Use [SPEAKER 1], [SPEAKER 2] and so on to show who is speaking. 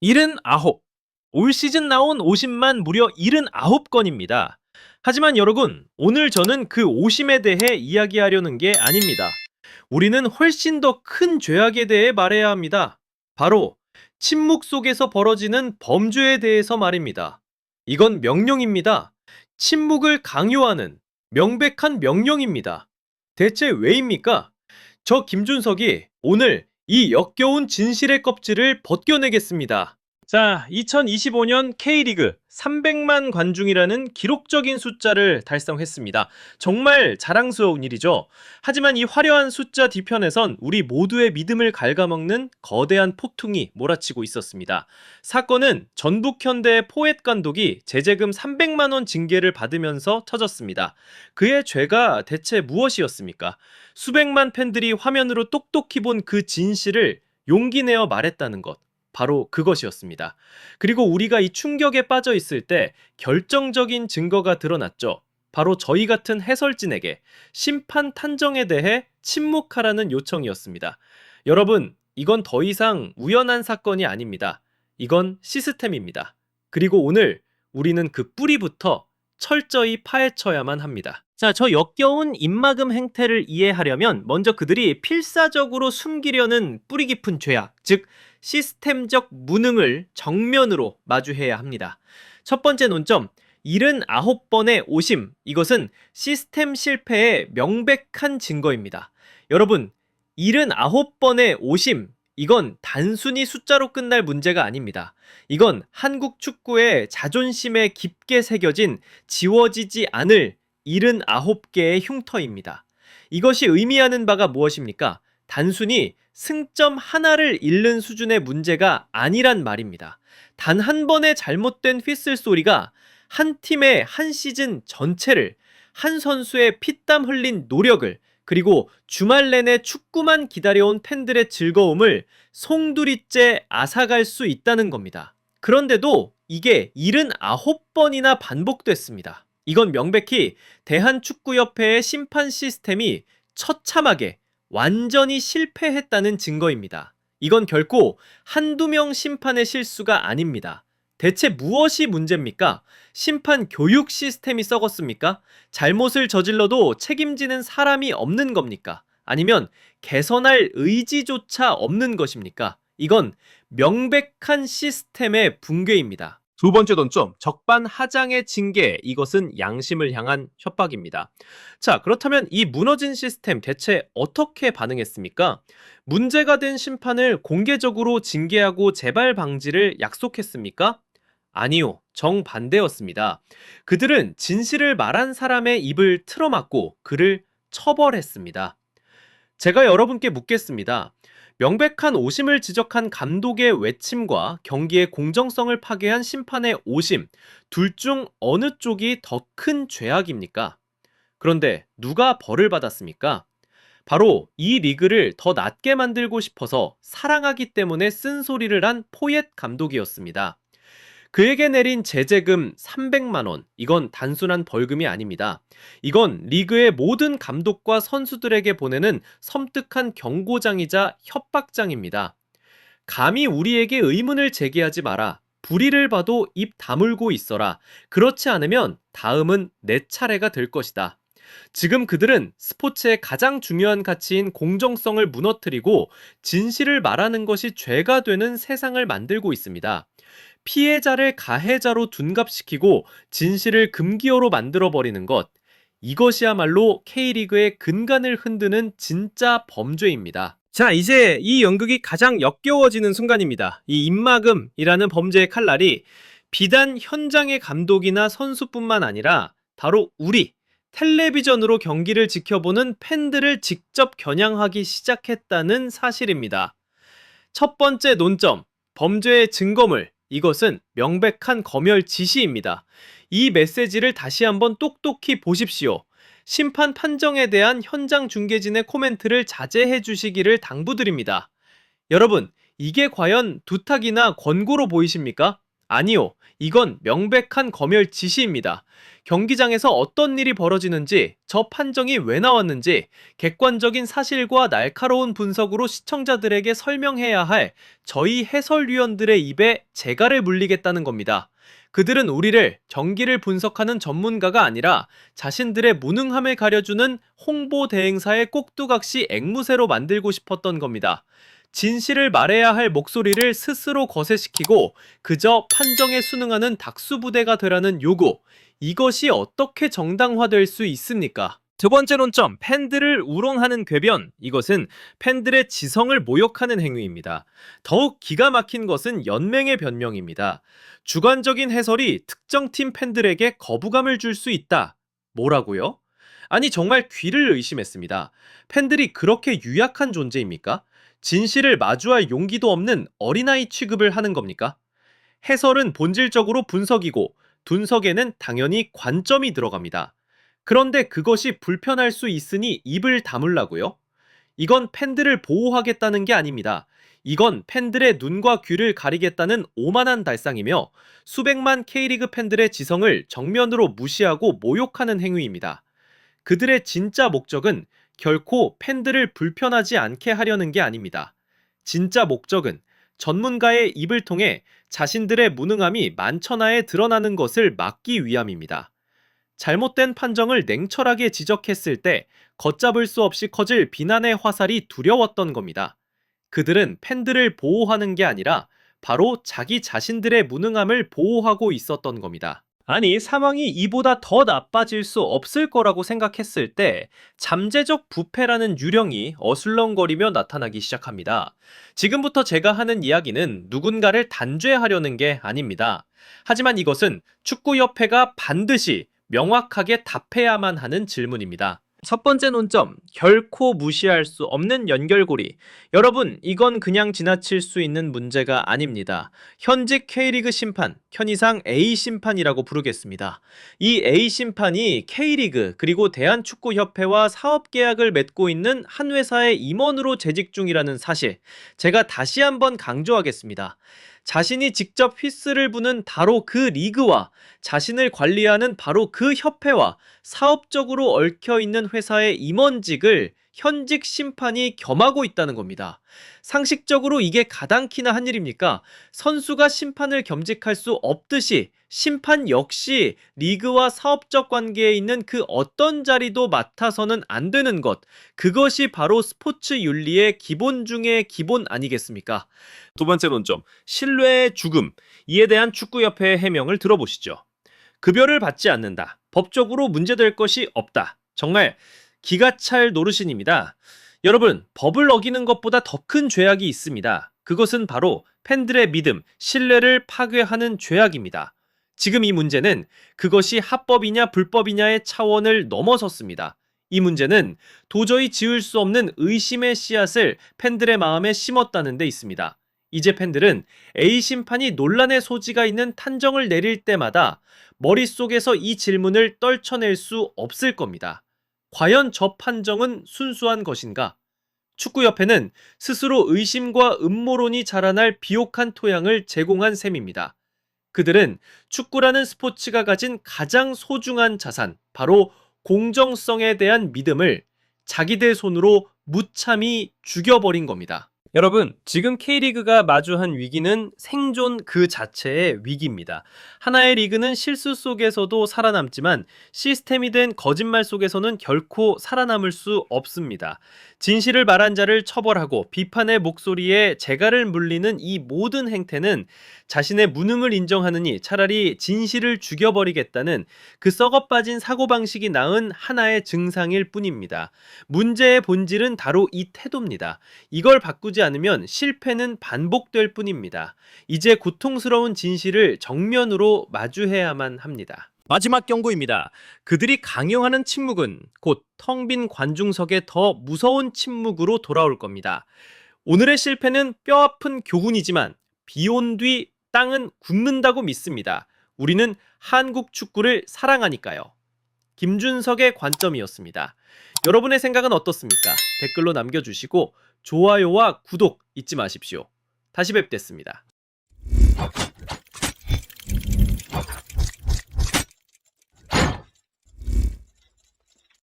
[SPEAKER 1] 79. 올 시즌 나온 오심만 무려 79건입니다. 하지만 여러분, 오늘 저는 그 오심에 대해 이야기하려는 게 아닙니다. 우리는 훨씬 더 큰 죄악에 대해 말해야 합니다. 바로 침묵 속에서 벌어지는 범죄에 대해서 말입니다. 이건 명령입니다. 침묵을 강요하는 명백한 명령입니다. 대체 왜입니까? 저 김준석이 오늘 이 역겨운 진실의 껍질을 벗겨내겠습니다. 자, 2025년 K리그 300만 관중이라는 기록적인 숫자를 달성했습니다. 정말 자랑스러운 일이죠. 하지만 이 화려한 숫자 뒤편에선 우리 모두의 믿음을 갉아먹는 거대한 폭풍이 몰아치고 있었습니다. 사건은 전북현대 포엣 감독이 제재금 300만 원 징계를 받으면서 터졌습니다. 그의 죄가 대체 무엇이었습니까? 수백만 팬들이 화면으로 똑똑히 본 그 진실을 용기 내어 말했다는 것. 바로 그것이었습니다. 그리고 우리가 이 충격에 빠져 있을 때 결정적인 증거가 드러났죠. 바로 저희 같은 해설진에게 심판 탄정에 대해 침묵하라는 요청이었습니다. 여러분, 이건 더 이상 우연한 사건이 아닙니다. 이건 시스템입니다. 그리고 오늘 우리는 그 뿌리부터 철저히 파헤쳐야만 합니다. 자, 저 역겨운 입막음 행태를 이해하려면 먼저 그들이 필사적으로 숨기려는 뿌리 깊은 죄악, 즉 시스템적 무능을 정면으로 마주해야 합니다. 첫 번째 논점, 79번의 오심, 이것은 시스템 실패의 명백한 증거입니다. 여러분, 79번의 오심, 이건 단순히 숫자로 끝날 문제가 아닙니다. 이건 한국 축구의 자존심에 깊게 새겨진 지워지지 않을 79개의 흉터입니다. 이것이 의미하는 바가 무엇입니까? 단순히 승점 하나를 잃는 수준의 문제가 아니란 말입니다. 단 한 번의 잘못된 휘슬 소리가 한 팀의 한 시즌 전체를, 한 선수의 피땀 흘린 노력을, 그리고 주말 내내 축구만 기다려온 팬들의 즐거움을 송두리째 앗아갈 수 있다는 겁니다. 그런데도 이게 79번이나 반복됐습니다. 이건 명백히 대한축구협회의 심판 시스템이 처참하게 완전히 실패했다는 증거입니다. 이건 결코 한두 명 심판의 실수가 아닙니다. 대체 무엇이 문제입니까? 심판 교육 시스템이 썩었습니까? 잘못을 저질러도 책임지는 사람이 없는 겁니까? 아니면 개선할 의지조차 없는 것입니까? 이건 명백한 시스템의 붕괴입니다. 두 번째 논점, 적반하장의 징계. 이것은 양심을 향한 협박입니다. 자, 그렇다면 이 무너진 시스템 대체 어떻게 반응했습니까? 문제가 된 심판을 공개적으로 징계하고 재발 방지를 약속했습니까? 아니요, 정반대였습니다. 그들은 진실을 말한 사람의 입을 틀어막고 그를 처벌했습니다. 제가 여러분께 묻겠습니다. 명백한 오심을 지적한 감독의 외침과 경기의 공정성을 파괴한 심판의 오심, 둘 중 어느 쪽이 더 큰 죄악입니까? 그런데 누가 벌을 받았습니까? 바로 이 리그를 더 낮게 만들고 싶어서 사랑하기 때문에 쓴소리를 한 포옒 감독이었습니다. 그에게 내린 제재금 300만 원, 이건 단순한 벌금이 아닙니다. 이건 리그의 모든 감독과 선수들에게 보내는 섬뜩한 경고장이자 협박장입니다. 감히 우리에게 의문을 제기하지 마라. 불의를 봐도 입 다물고 있어라. 그렇지 않으면 다음은 내 차례가 될 것이다. 지금 그들은 스포츠의 가장 중요한 가치인 공정성을 무너뜨리고 진실을 말하는 것이 죄가 되는 세상을 만들고 있습니다. 피해자를 가해자로 둔갑시키고 진실을 금기어로 만들어버리는 것, 이것이야말로 K리그의 근간을 흔드는 진짜 범죄입니다. 자, 이제 이 연극이 가장 역겨워지는 순간입니다. 이 입막음이라는 범죄의 칼날이 비단 현장의 감독이나 선수뿐만 아니라 바로 우리 텔레비전으로 경기를 지켜보는 팬들을 직접 겨냥하기 시작했다는 사실입니다. 첫 번째 논점, 범죄의 증거물. 이것은 명백한 검열 지시입니다. 이 메시지를 다시 한번 똑똑히 보십시오. 심판 판정에 대한 현장 중계진의 코멘트를 자제해 주시기를 당부드립니다. 여러분, 이게 과연 두탁이나 권고로 보이십니까? 아니요. 이건 명백한 검열 지시입니다. 경기장에서 어떤 일이 벌어지는지, 저 판정이 왜 나왔는지 객관적인 사실과 날카로운 분석으로 시청자들에게 설명해야 할 저희 해설위원들의 입에 재갈을 물리겠다는 겁니다. 그들은 우리를 경기를 분석하는 전문가가 아니라 자신들의 무능함을 가려주는 홍보 대행사의 꼭두각시 앵무새로 만들고 싶었던 겁니다. 진실을 말해야 할 목소리를 스스로 거세시키고 그저 판정에 순응하는 dak수부대가 되라는 요구, 이것이 어떻게 정당화될 수 있습니까? 두 번째 논점, 팬들을 우롱하는 궤변. 이것은 팬들의 지성을 모욕하는 행위입니다. 더욱 기가 막힌 것은 연맹의 변명입니다. 주관적인 해설이 특정 팀 팬들에게 거부감을 줄 수 있다. 뭐라고요? 아니, 정말 귀를 의심했습니다. 팬들이 그렇게 유약한 존재입니까? 진실을 마주할 용기도 없는 어린아이 취급을 하는 겁니까? 해설은 본질적으로 분석이고 분석에는 당연히 관점이 들어갑니다. 그런데 그것이 불편할 수 있으니 입을 다물라고요? 이건 팬들을 보호하겠다는 게 아닙니다. 이건 팬들의 눈과 귀를 가리겠다는 오만한 달상이며 수백만 K리그 팬들의 지성을 정면으로 무시하고 모욕하는 행위입니다. 그들의 진짜 목적은 결코 팬들을 불편하지 않게 하려는 게 아닙니다. 진짜 목적은 전문가의 입을 통해 자신들의 무능함이 만천하에 드러나는 것을 막기 위함입니다. 잘못된 판정을 냉철하게 지적했을 때 걷잡을 수 없이 커질 비난의 화살이 두려웠던 겁니다. 그들은 팬들을 보호하는 게 아니라 바로 자기 자신들의 무능함을 보호하고 있었던 겁니다. 아니, 상황이 이보다 더 나빠질 수 없을 거라고 생각했을 때 잠재적 부패라는 유령이 어슬렁거리며 나타나기 시작합니다. 지금부터 제가 하는 이야기는 누군가를 단죄하려는 게 아닙니다. 하지만 이것은 축구협회가 반드시 명확하게 답해야만 하는 질문입니다. 첫 번째 논점, 결코 무시할 수 없는 연결고리. 여러분, 이건 그냥 지나칠 수 있는 문제가 아닙니다. 현직 K리그 심판, 편의상 A심판이라고 부르겠습니다. 이 A심판이 K리그 그리고 대한축구협회와 사업계약을 맺고 있는 한 회사의 임원으로 재직 중이라는 사실, 제가 다시 한번 강조하겠습니다. 자신이 직접 휘슬을 부는 바로 그 리그와 자신을 관리하는 바로 그 협회와 사업적으로 얽혀있는 회사의 임원직을 현직 심판이 겸하고 있다는 겁니다. 상식적으로 이게 가당키나 한 일입니까? 선수가 심판을 겸직할 수 없듯이 심판 역시 리그와 사업적 관계에 있는 그 어떤 자리도 맡아서는 안 되는 것, 그것이 바로 스포츠 윤리의 기본 중의 기본 아니겠습니까? 두 번째 논점, 신뢰의 죽음. 이에 대한 축구협회의 해명을 들어보시죠. 급여를 받지 않는다. 법적으로 문제될 것이 없다. 정말 기가 찰 노릇입니다. 여러분, 법을 어기는 것보다 더 큰 죄악이 있습니다. 그것은 바로 팬들의 믿음, 신뢰를 파괴하는 죄악입니다. 지금 이 문제는 그것이 합법이냐 불법이냐의 차원을 넘어섰습니다. 이 문제는 도저히 지울 수 없는 의심의 씨앗을 팬들의 마음에 심었다는 데 있습니다. 이제 팬들은 A심판이 논란의 소지가 있는 판정을 내릴 때마다 머릿속에서 이 질문을 떨쳐낼 수 없을 겁니다. 과연 저 판정은 순수한 것인가? 축구협회는 스스로 의심과 음모론이 자라날 비옥한 토양을 제공한 셈입니다. 그들은 축구라는 스포츠가 가진 가장 소중한 자산, 바로 공정성에 대한 믿음을 자기들 손으로 무참히 죽여버린 겁니다. 여러분, 지금 K리그가 마주한 위기는 생존 그 자체의 위기입니다. 하나의 리그는 실수 속에서도 살아남지만 시스템이 된 거짓말 속에서는 결코 살아남을 수 없습니다. 진실을 말한 자를 처벌하고 비판의 목소리에 재갈을 물리는 이 모든 행태는 자신의 무능을 인정하느니 차라리 진실을 죽여버리겠다는 그 썩어빠진 사고방식이 낳은 하나의 증상일 뿐입니다. 문제의 본질은 바로 이 태도입니다. 이걸 바꾸지 않으면 실패는 반복될 뿐입니다. 이제 고통스러운 진실을 정면으로 마주해야만 합니다. 마지막 경고입니다. 그들이 강요하는 침묵은 곧 텅 빈 관중석의 더 무서운 침묵으로 돌아올 겁니다. 오늘의 실패는 뼈아픈 교훈이지만 비온 뒤 땅은 굳는다고 믿습니다. 우리는 한국 축구를 사랑하니까요. 김준석의 관점이었습니다. 여러분의 생각은 어떻습니까? 댓글로 남겨주시고 좋아요와 구독 잊지 마십시오. 다시 뵙겠습니다.